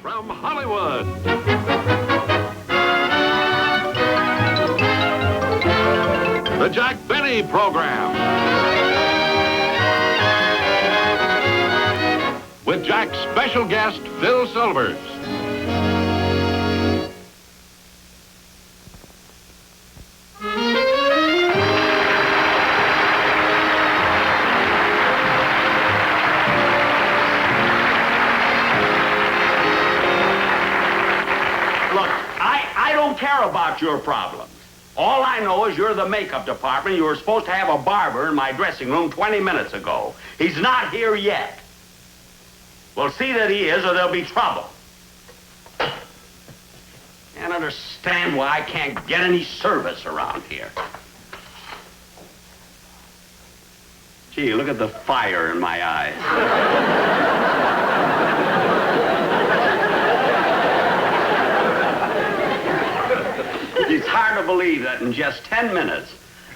from Hollywood. The Jack Benny Program. With Jack's special guest, Phil Silvers. About your problems. All I know is you're the makeup department. You were supposed to have a barber in my dressing room 20 minutes ago. He's not here yet. Well, see that he is, or there'll be trouble. Can't understand why I can't get any service around here. Gee, look at the fire in my eyes. It's hard to believe that in just 10 minutes,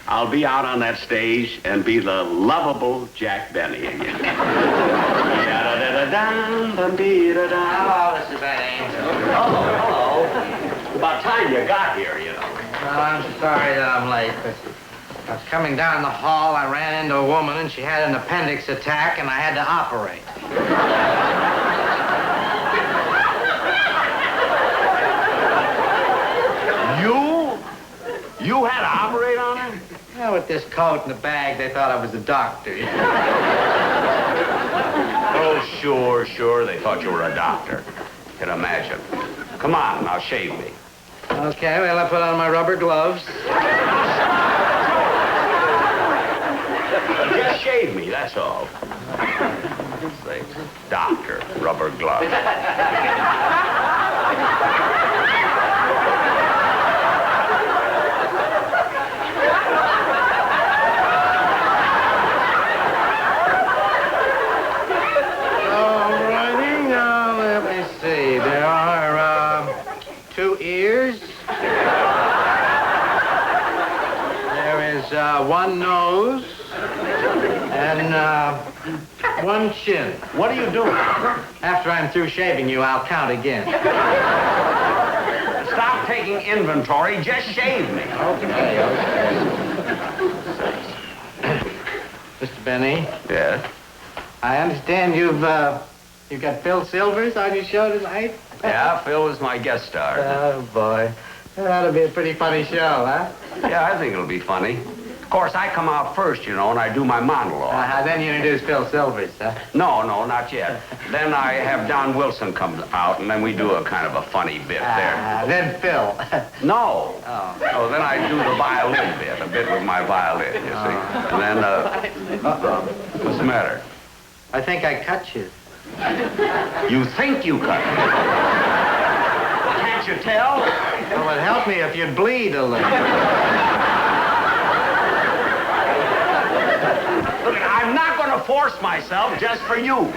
I'll be out on that stage and be the lovable Jack Benny again. Hello, Mr. Benny. Hello. About time you got here, you know. Well, I'm sorry that I'm late, but I was coming down the hall, I ran into a woman, and she had an appendix attack, and I had to operate. You had to operate on her? Yeah, with this coat and the bag, they thought I was a doctor. Oh, sure. They thought you were a doctor. Can imagine. Come on, now shave me. Okay, well, I put on my rubber gloves. Just shave me, that's all. Say, doctor, rubber gloves. One nose and one chin. What are you doing? After I'm through shaving you, I'll count again. Stop taking inventory. Just shave me. Okay. Mr. Benny? Yes? I understand you've got Phil Silvers on your show tonight? Yeah, Phil is my guest star. Oh, boy. That ought to be a pretty funny show, huh? Yeah, I think it'll be funny. Of course, I come out first, you know, and I do my monologue. Then you introduce Phil Silvers, huh? No, not yet. Then I have Don Wilson come out, and then we do a kind of a funny bit there. Then Phil. No. Oh. Oh, then I do the violin bit, a bit with my violin, you see. And then, what's the matter? I think I cut you. You think you cut me? Can't you tell? Well, it'd help me if you'd bleed a little. Look, I'm not going to force myself just for you.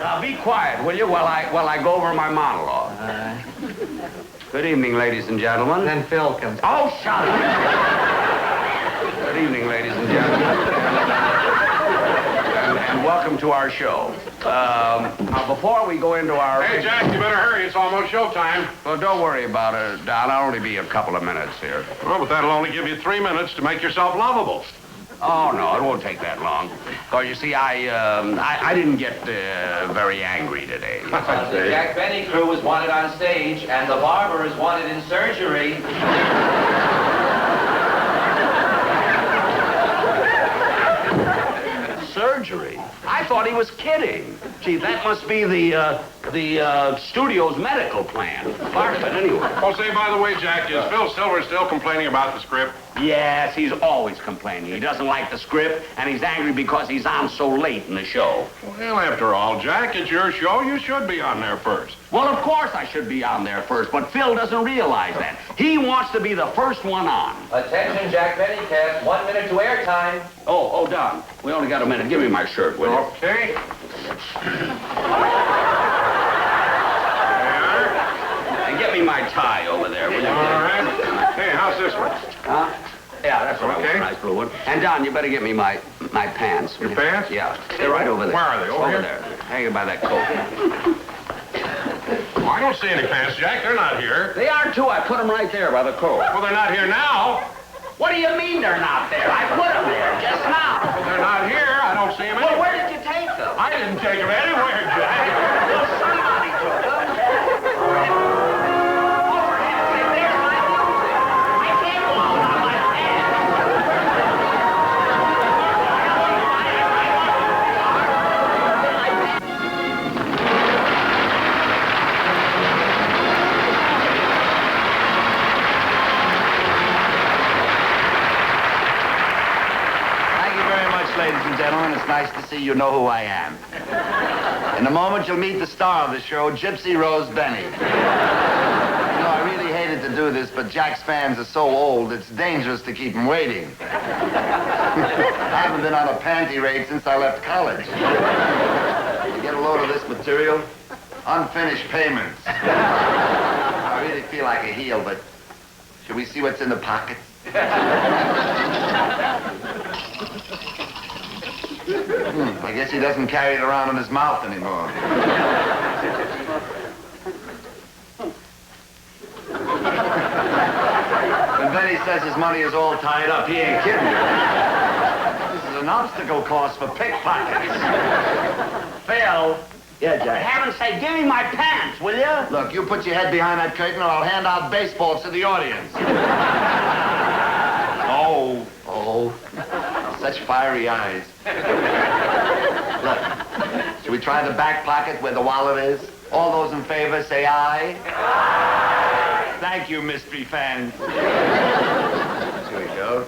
Now, be quiet, will you, while I go over my monologue. Good evening, ladies and gentlemen. Then Phil comes. Oh, shut up. Good evening, ladies and gentlemen. And welcome to our show. Now, before we go into our... Hey, Jack, you better hurry. It's almost showtime. Well, don't worry about it, Don. I'll only be a couple of minutes here. Well, but that'll only give you 3 minutes to make yourself lovable. Oh, no, it won't take that long. Because, you see, I didn't get very angry today. The Jack Benny crew is wanted on stage, and the barber is wanted in surgery. Surgery? I thought he was kidding. Gee, that must be the studio's medical plan. Part of it, anyway. Oh, say, by the way, Jack, is Phil Silver still complaining about the script? Yes, he's always complaining. He doesn't like the script, and he's angry because he's on so late in the show. Well, after all, Jack, it's your show. You should be on there first. Well, of course I should be on there first, but Phil doesn't realize that. He wants to be the first one on. Attention, Jack Benny cast. 1 minute to airtime. Oh, Don, we only got a minute. Give me my shirt, will you? Okay. And get me my tie over there, will you? All right. Hey, how's this one? Huh? Yeah, that's what Okay. I want. Nice blue one. And Don, you better get me my pants. Your pants? Yeah, they're right over there. Where are they? Over here? there, hanging by that coat. I don't see any pants, Jack. They're not here. They are too. I put them right there by the coat. Well, they're not here now. What do you mean they're not there? I put them there just now. Well, they're not here. I don't see them Well, anywhere. where did you take them? I didn't take them anywhere, Jack. Well, somebody took them. Oh, for heaven's sake, there's my music. I can't go out without my pants. Thank you very much, ladies and gentlemen. It's nice to see you know who I am. In a moment, you'll meet the star of the show, Gypsy Rose Benny. You know, I really hated to do this, but Jack's fans are so old, it's dangerous to keep them waiting. I haven't been on a panty raid since I left college. You get a load of this material, unfinished payments. I really feel like a heel, but should we see what's in the pocket? I guess he doesn't carry it around in his mouth anymore. When Benny says his money is all tied up, he ain't kidding. This is an obstacle course for pickpockets. Phil, Yeah, for Jack. heaven's sake, give me my pants, will you? Look, you put your head behind that curtain or I'll hand out baseballs to the audience. Oh, such fiery eyes. Look, should we try the back pocket where the wallet is? All those in favor say aye. Aye. Thank you, mystery fans. Here we go.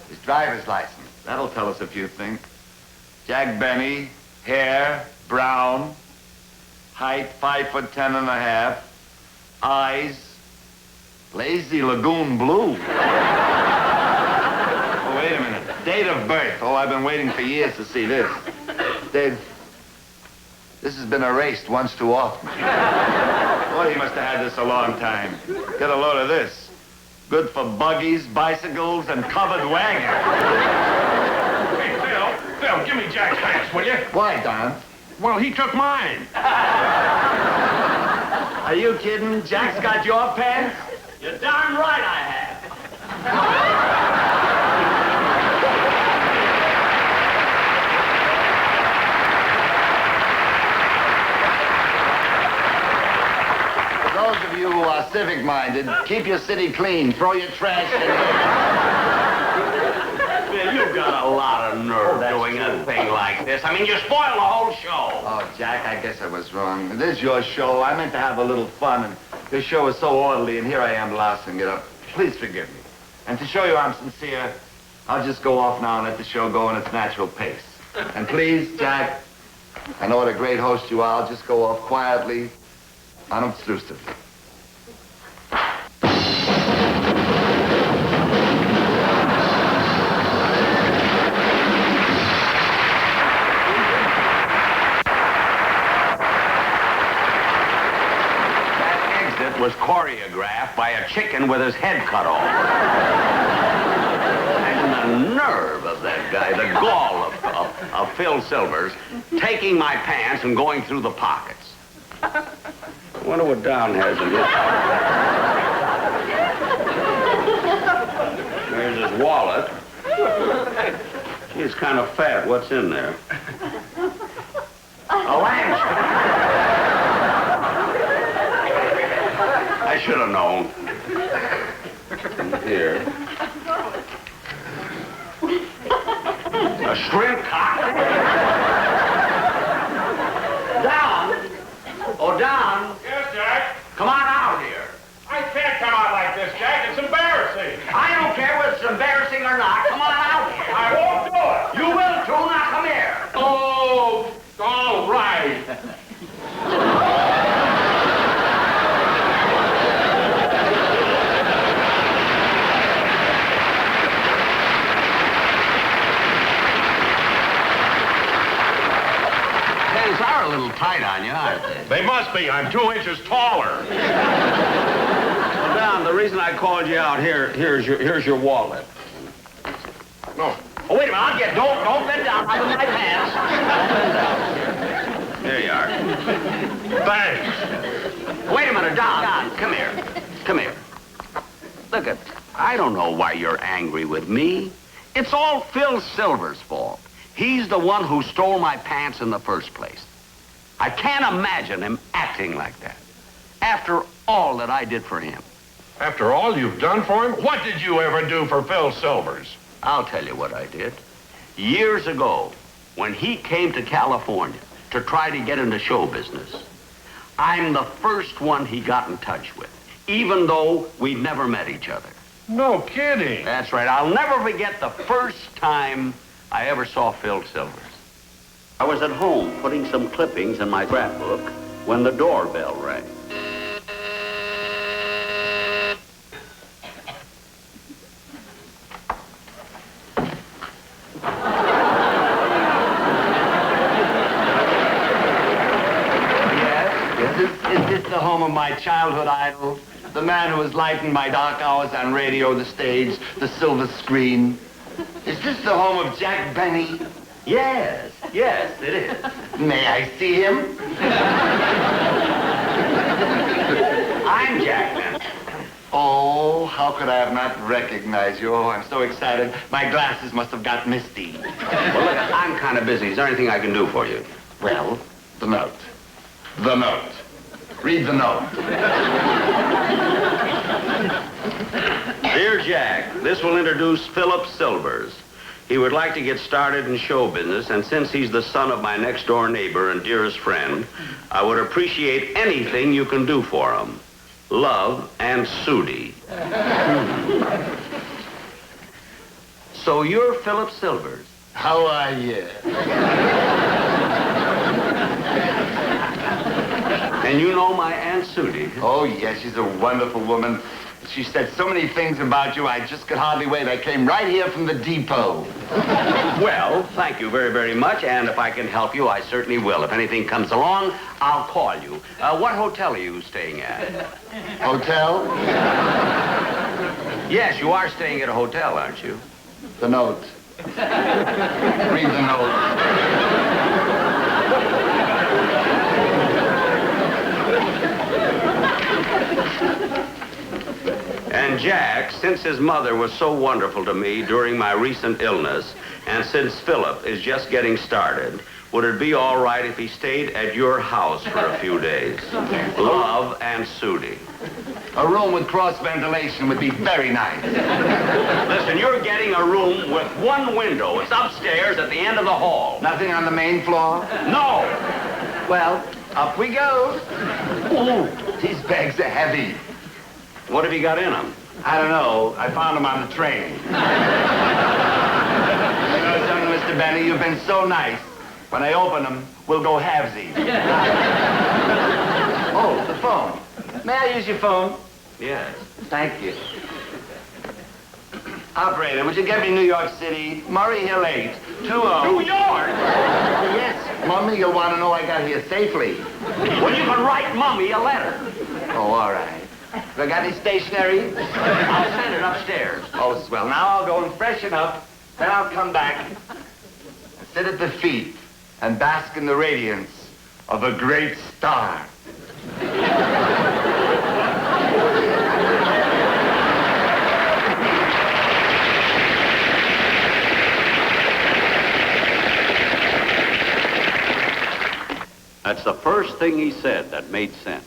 His driver's license. That'll tell us a few things. Jack Benny, hair, brown, height 5'10½", eyes, lazy lagoon blue. Oh, wait a minute. Date of birth. Oh, I've been waiting for years to see this. Dave, this has been erased once too often. Boy, he must have had this a long time. Get a load of this. Good for buggies, bicycles, and covered wagons. Hey, Phil, give me Jack's pants, will you? Why, Don? Well, he took mine. Are you kidding? Jack's got your pants? You're darn right I have. For those of you who are civic-minded, keep your city clean. Throw your trash in here. Phil, you've got a lot of nerve doing a thing like this. I mean, you spoil the whole show. Oh, Jack, I guess I was wrong. It is your show. I meant to have a little fun, and your show is so orderly, and here I am lousing it up. Please forgive me. And to show you I'm sincere, I'll just go off now and let the show go in its natural pace. And please, Jack, I know what a great host you are. I'll just go off quietly, unobtrusively. Was choreographed by a chicken with his head cut off. And the nerve of that guy, the gall of Phil Silvers, taking my pants and going through the pockets. I wonder what Don has in his. There's his wallet. Gee, it's kind of fat. What's in there? A lantern. I should have known. Here. A shrimp cocktail. Don. Oh, Don. Yes, Jack? Come on out here. I can't come out like this, Jack. It's embarrassing. I don't care whether it's embarrassing or not. Come on out here. I won't do it. You will too. Now come here. Oh, all right. Pants are a little tight on you, aren't they? They must be. I'm 2 inches taller. Well, Don, the reason I called you out here's your wallet. No. Oh, wait a minute. I'll get. Don't bend down. I'm in my pants. Don't bend down. There you are. Thanks. I don't know why you're angry with me. It's all Phil Silver's fault. He's the one who stole my pants in the first place. I can't imagine him acting like that after all that I did for him. After all you've done for him, what did you ever do for Phil Silvers? I'll tell you what I did. Years ago, when he came to California to try to get into show business, I'm the first one he got in touch with, even though we'd never met each other. No kidding. That's right. I'll never forget the first time I ever saw Phil Silvers. I was at home putting some clippings in my scrapbook when the doorbell rang. Is this the home of my childhood idol? The man who has lightened my dark hours on radio, the stage, the silver screen? Is this the home of Jack Benny? Yes, it is. May I see him? I'm Jack Benny. Oh, how could I have not recognized you? Oh, I'm so excited. My glasses must have got misty. Well, look, I'm kind of busy. Is there anything I can do for you? Well, the note. The note. Read the note. Dear Jack, this will introduce Philip Silvers. He would like to get started in show business, and since he's the son of my next-door neighbor and dearest friend, I would appreciate anything you can do for him. Love, and Sudi. So you're Philip Silvers. How are you? And you know my Aunt Sudi. Oh, yes, she's a wonderful woman. She said so many things about you, I just could hardly wait. I came right here from the depot. Well, thank you very, very much, and if I can help you, I certainly will. If anything comes along, I'll call you. What hotel are you staying at? Hotel? Yes, you are staying at a hotel, aren't you? The note. Read the note. And Jack, since his mother was so wonderful to me during my recent illness, and since Philip is just getting started, would it be all right if he stayed at your house for a few days? Love, and Sudi. A room with cross ventilation would be very nice. Listen, you're getting a room with one window. It's upstairs at the end of the hall. Nothing on the main floor? No! Well, up we go. Ooh, these bags are heavy. What have you got in them? I don't know. I found them on the train. You know something, Mr. Benny? You've been so nice. When I open them, we'll go halvesies. Oh, the phone. May I use your phone? Yes. Thank you. Operator, would you get me New York City, Murray Hill 8, 20... New York? Yes, Mummy, you'll want to know I got here safely. Well, you can write Mummy a letter. Oh, all right. Have I got any stationery? I'll send it upstairs. Oh, swell. Now I'll go and freshen up. Then I'll come back and sit at the feet and bask in the radiance of a great star. That's the first thing he said that made sense.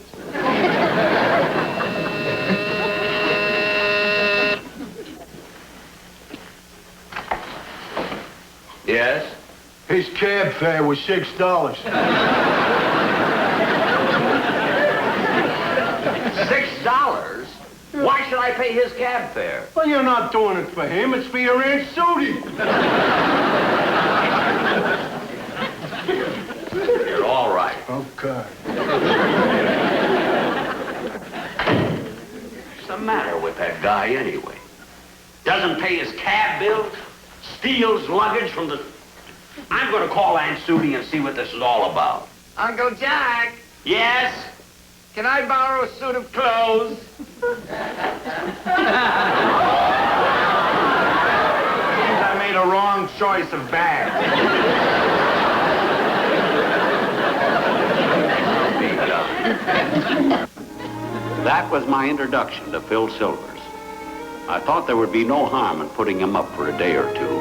Yes? His cab fare was $6. $6? Why should I pay his cab fare? Well, you're not doing it for him. It's for your Aunt Sudi. You're all right. Okay. What's the matter with that guy anyway? Doesn't pay his cab bill? Steals luggage from the... I'm going to call Aunt Sudi and see what this is all about. Uncle Jack, Yes? can I borrow a suit of clothes? Seems I made a wrong choice of bag. That was my introduction to Phil Silvers. I thought there would be no harm in putting him up for a day or two,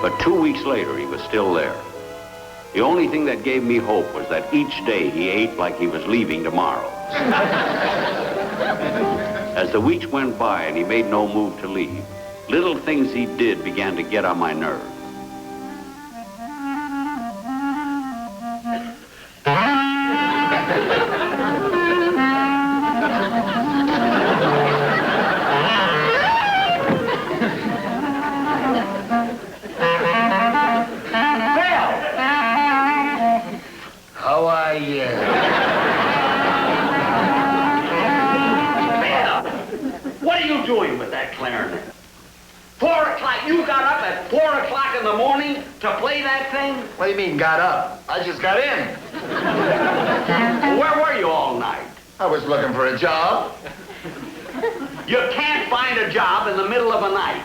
but 2 weeks later, he was still there. The only thing that gave me hope was that each day he ate like he was leaving tomorrow. As the weeks went by and he made no move to leave, little things he did began to get on my nerves. How are you? What are you doing with that clarinet? 4 o'clock. You got up at 4 o'clock in the morning to play that thing? What do you mean, got up? I just got in. Where were you all night? I was looking for a job. You can't find a job in the middle of a night.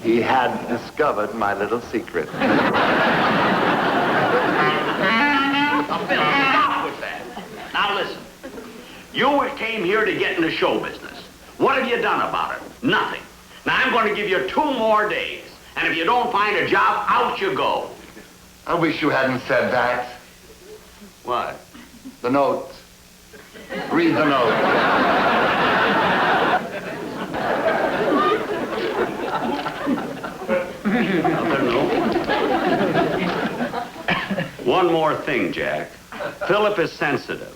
He had discovered my little secret. Now, Phil, stop with that. Now, listen. You came here to get into show business. What have you done about it? Nothing. Now, I'm going to give you 2 more days. And if you don't find a job, out you go. I wish you hadn't said that. What? The note. Read the note. One more thing, Jack. Philip is sensitive,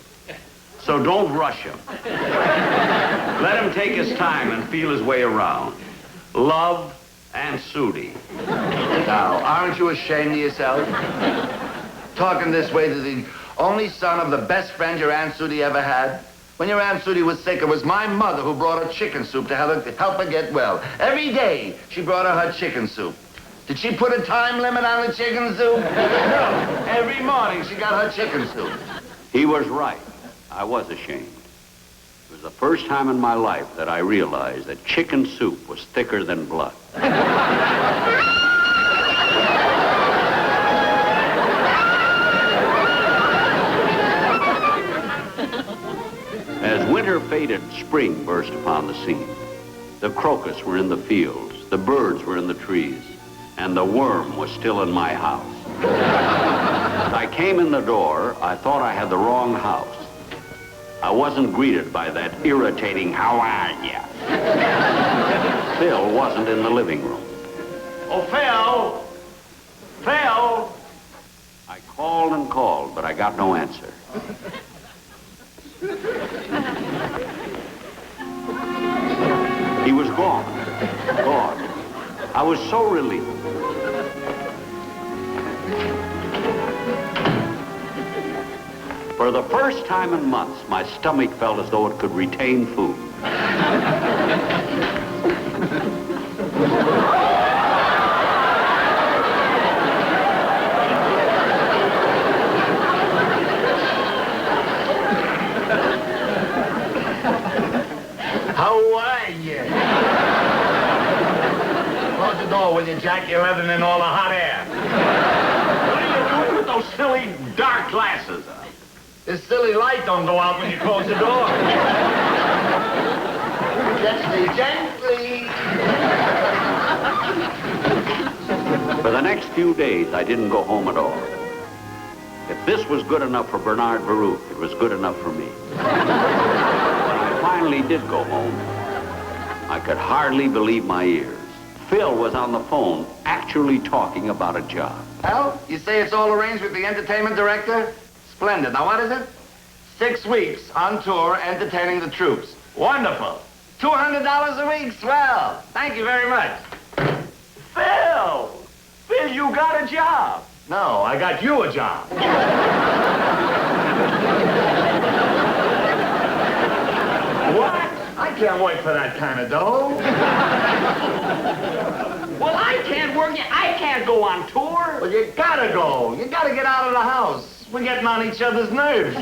so don't rush him. Let him take his time and feel his way around. Love, Aunt Sudie. Now, aren't you ashamed of yourself? Talking this way to the only son of the best friend your Aunt Sudie ever had? When your Aunt Sudie was sick, it was my mother who brought her chicken soup to help her get well. Every day, she brought her chicken soup. Did she put a time limit on the chicken soup? No. Every morning, she got her chicken soup. He was right. I was ashamed. It was the first time in my life that I realized that chicken soup was thicker than blood. As winter faded, spring burst upon the scene. The crocus were in the fields, the birds were in the trees, and the worm was still in my house. As I came in the door, I thought I had the wrong house. I wasn't greeted by that irritating, "How are ya?" Phil wasn't in the living room. "Oh, Phil! Phil!" I called and called, but I got no answer. He was gone. Gone. I was so relieved. For the first time in months, my stomach felt as though it could retain food. How are you? Close the door, will you, Jack? You're letting in all the hot air. What are you doing with those silly dark glasses? This silly light don't go out when you close the door. Gently, gently. For the next few days, I didn't go home at all. If this was good enough for Bernard Baruch, it was good enough for me. When I finally did go home, I could hardly believe my ears. Phil was on the phone, actually talking about a job. Well, you say it's all arranged with the entertainment director? Splendid. Now, what is it? 6 weeks on tour entertaining the troops. Wonderful. $200 a week. Swell. Thank you very much. Phil! Phil, you got a job. No, I got you a job. What? I can't wait for that kind of dough. Well, I can't work. I can't go on tour. Well, you gotta go. You gotta get out of the house. We're getting on each other's nerves.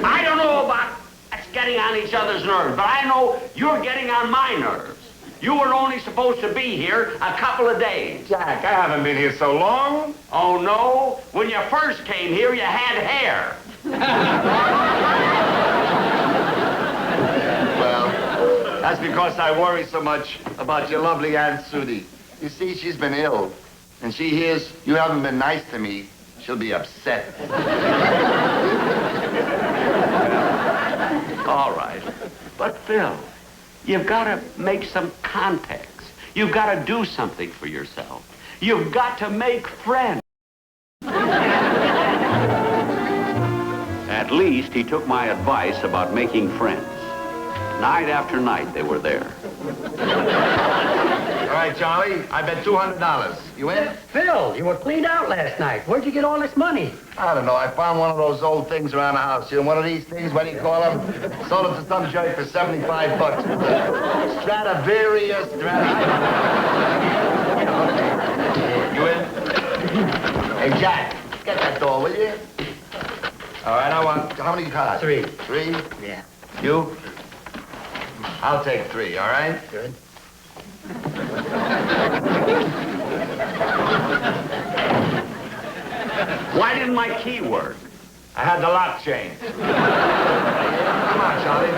I don't know about us getting on each other's nerves, but I know you're getting on my nerves. You were only supposed to be here a couple of days. Jack, I haven't been here so long. Oh, no? When you first came here, you had hair. That's because I worry so much about your lovely Aunt Sudie. You see, she's been ill, and she hears you haven't been nice to me. She'll be upset. All right. But, Phil, you've got to make some contacts. You've got to do something for yourself. You've got to make friends. At least he took my advice about making friends. Night after night, they were there. All right, Charlie, I bet $200. You in? Phil, you were cleaned out last night. Where'd you get all this money? I don't know. I found one of those old things around the house. You know, one of these things, what do you call them? Sold it to some joint for $75. Stradivarius. You in? Hey, Jack, get that door, will you? All right, I want... How many cards? 3. 3? Yeah. You? I'll take 3, all right? Good. Why didn't my key work? I had the lock changed. Come on, Charlie.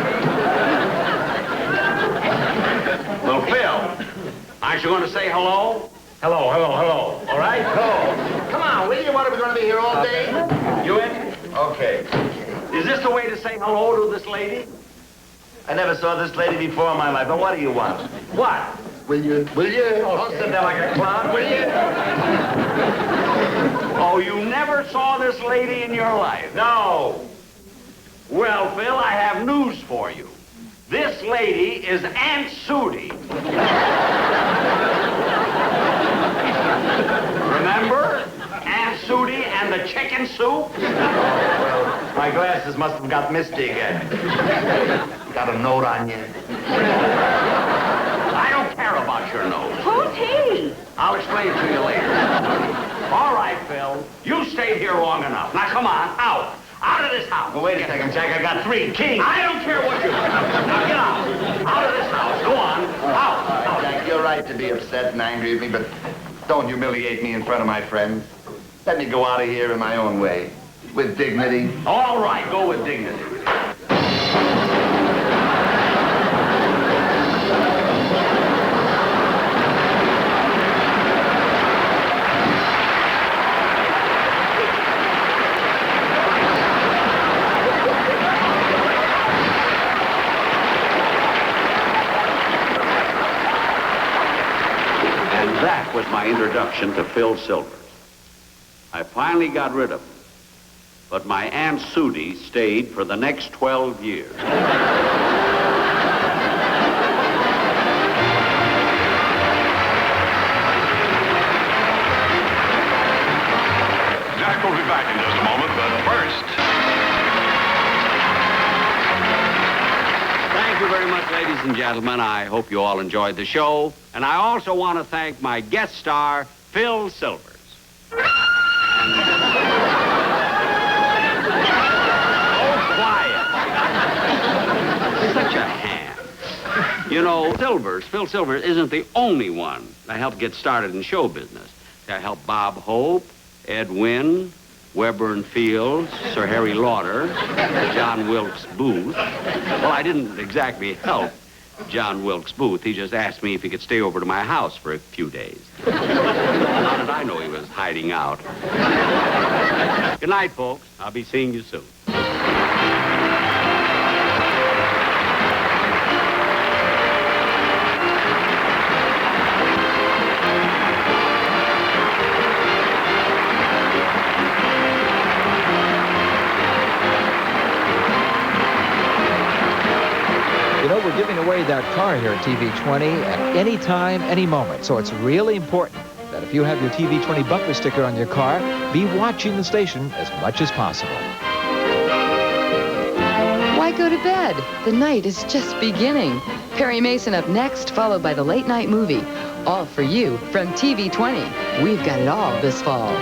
Well, Phil, aren't you going to say hello? Hello. All right? Hello. Come on, will you? What, are we going to be here all day? You in? Okay. Is this the way to say hello to this lady? I never saw this lady before in my life, but what do you want? What? Will you? Don't sit there like a clown, will you? Oh, you never saw this lady in your life? No. Well, Phil, I have news for you. This lady is Aunt Sudie. Remember? Aunt Sudie and the chicken soup? My glasses must have got misty again. Got a note on you? I don't care about your nose. Who's he? I'll explain it to you later. All right, Phil. You stayed here long enough. Now, come on, out. Out of this house. Well, wait a second, Jack. I got 3 keys. I don't care what you do. Now, get out. Out of this house. Go on. Out. All right, Jack, you're right to be upset and angry at me, but don't humiliate me in front of my friends. Let me go out of here in my own way, with dignity. All right, go with dignity. That was my introduction to Phil Silvers. I finally got rid of him, but my Aunt Sudie stayed for the next 12 years. Jack will be back in just a moment, but first... Thank you very much, ladies and gentlemen. I hope you all enjoyed the show. And I also want to thank my guest star, Phil Silvers. Oh, quiet. Such a ham. You know, Phil Silvers isn't the only one that helped get started in show business. I helped Bob Hope, Ed Wynn, Weber and Fields, Sir Harry Lauder, John Wilkes Booth. Well, I didn't exactly help John Wilkes Booth. He just asked me if he could stay over to my house for a few days. How did I know he was hiding out? Good night, folks. I'll be seeing you soon. We're giving away that car here at TV20 at any time, any moment. So it's really important that if you have your TV20 bumper sticker on your car, be watching the station as much as possible. Why go to bed? The night is just beginning. Perry Mason up next, followed by the late night movie. All for you from TV20. We've got it all this fall.